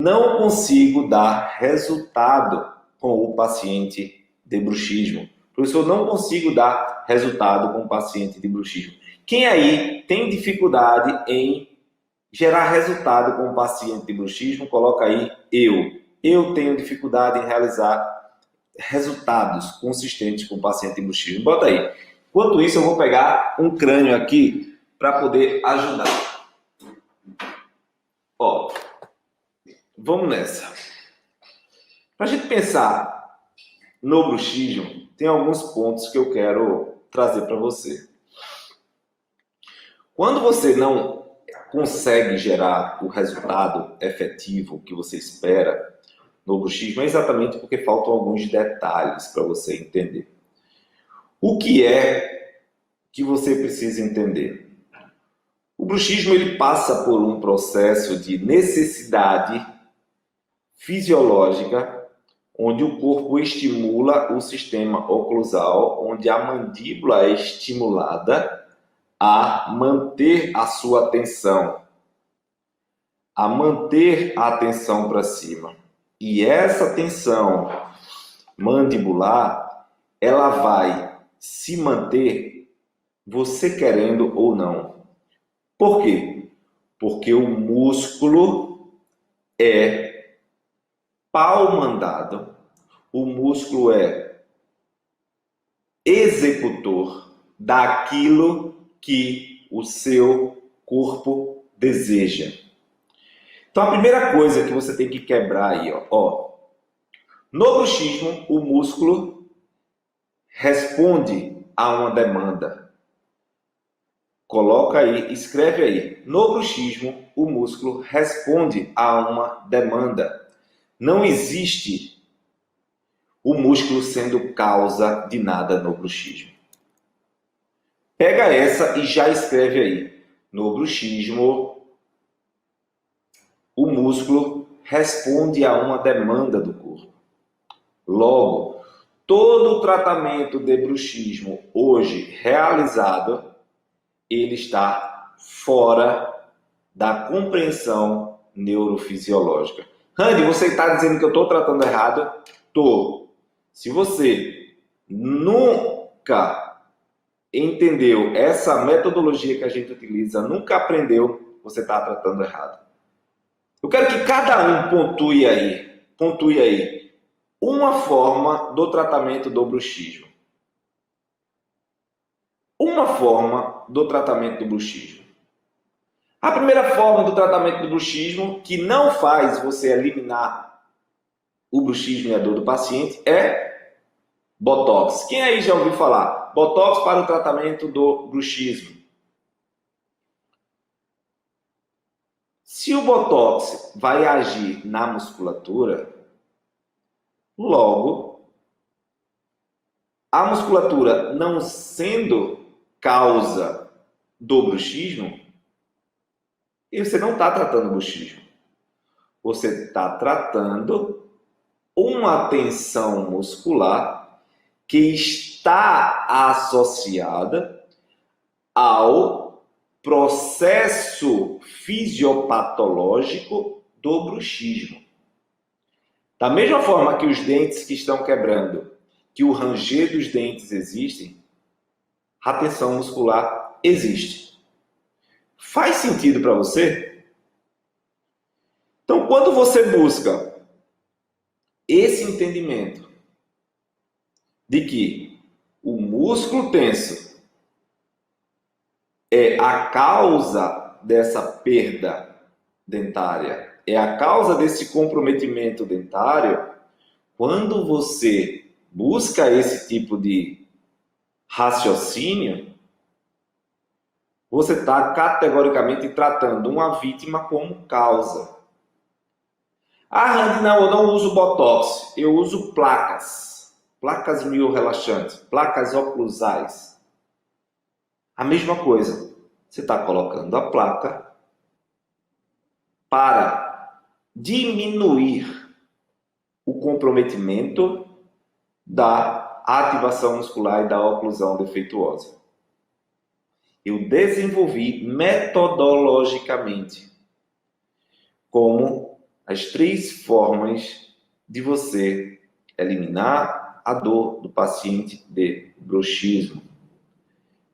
não consigo dar resultado com o paciente de bruxismo. Professor, não consigo dar resultado com o paciente de bruxismo. Quem aí tem dificuldade em gerar resultado com o paciente de bruxismo, coloca aí eu. Eu tenho dificuldade em realizar resultados consistentes com o paciente de bruxismo. Bota aí. Enquanto isso, eu vou pegar um crânio aqui para poder ajudar. Ó, vamos nessa. Para a gente pensar no bruxismo, tem alguns pontos que eu quero trazer para você. Quando você não consegue gerar o resultado efetivo que você espera no bruxismo, é exatamente porque faltam alguns detalhes para você entender. O que é que você precisa entender? O bruxismo ele passa por um processo de necessidade fisiológica, onde o corpo estimula o sistema oclusal, onde a mandíbula é estimulada a manter a sua atenção, a manter a atenção para cima. E essa tensão mandibular, ela vai se manter você querendo ou não. Por quê? Porque o músculo é pau-mandado, o músculo é executor daquilo que o seu corpo deseja. Então a primeira coisa que você tem que quebrar aí, ó, no bruxismo o músculo responde a uma demanda. Coloca aí, escreve aí. No bruxismo o músculo responde a uma demanda. Não existe o músculo sendo causa de nada no bruxismo. Pega essa e já escreve aí. No bruxismo, o músculo responde a uma demanda do corpo. Logo, todo o tratamento de bruxismo hoje realizado, ele está fora da compreensão neurofisiológica. Randy, você está dizendo que eu estou tratando errado? Estou. Se você nunca entendeu essa metodologia que a gente utiliza, nunca aprendeu, você está tratando errado. Eu quero que cada um pontue aí, uma forma do tratamento do bruxismo. Uma forma do tratamento do bruxismo. A primeira forma do tratamento do bruxismo, que não faz você eliminar o bruxismo e a dor do paciente, é Botox. Quem aí já ouviu falar? Botox para o tratamento do bruxismo. Se o Botox vai agir na musculatura, logo, a musculatura não sendo causa do bruxismo, e você não está tratando bruxismo. Você está tratando uma tensão muscular que está associada ao processo fisiopatológico do bruxismo. Da mesma forma que os dentes que estão quebrando, que o ranger dos dentes existem, a tensão muscular existe. Faz sentido para você? Então, quando você busca esse entendimento de que o músculo tenso é a causa dessa perda dentária, é a causa desse comprometimento dentário, quando você busca esse tipo de raciocínio, você está categoricamente tratando uma vítima como causa. Ah, Randy, não, eu não uso Botox, eu uso placas. Placas miorrelaxantes, placas oclusais. A mesma coisa, você está colocando a placa para diminuir o comprometimento da ativação muscular e da oclusão defeituosa. Eu desenvolvi metodologicamente como as 3 formas de você eliminar a dor do paciente de bruxismo.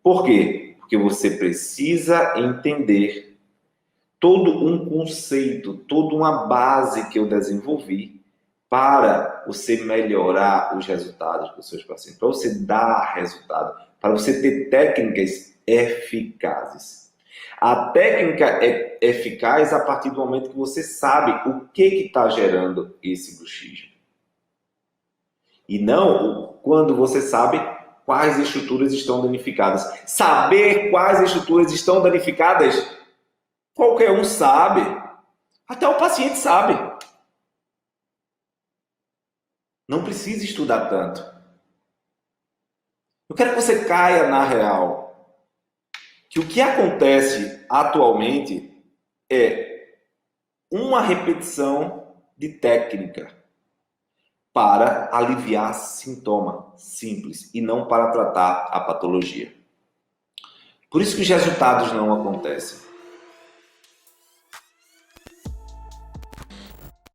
Por quê? Porque você precisa entender todo um conceito, toda uma base que eu desenvolvi para você melhorar os resultados dos seus pacientes, para você dar resultado, para você ter técnicas eficazes. A técnica é eficaz a partir do momento que você sabe o que está gerando esse bruxismo. E não quando você sabe quais estruturas estão danificadas. Saber quais estruturas estão danificadas, qualquer um sabe. Até o paciente sabe. Não precisa estudar tanto. Eu quero que você caia na real. Que o que acontece atualmente é uma repetição de técnica para aliviar sintoma simples e não para tratar a patologia. Por isso que os resultados não acontecem.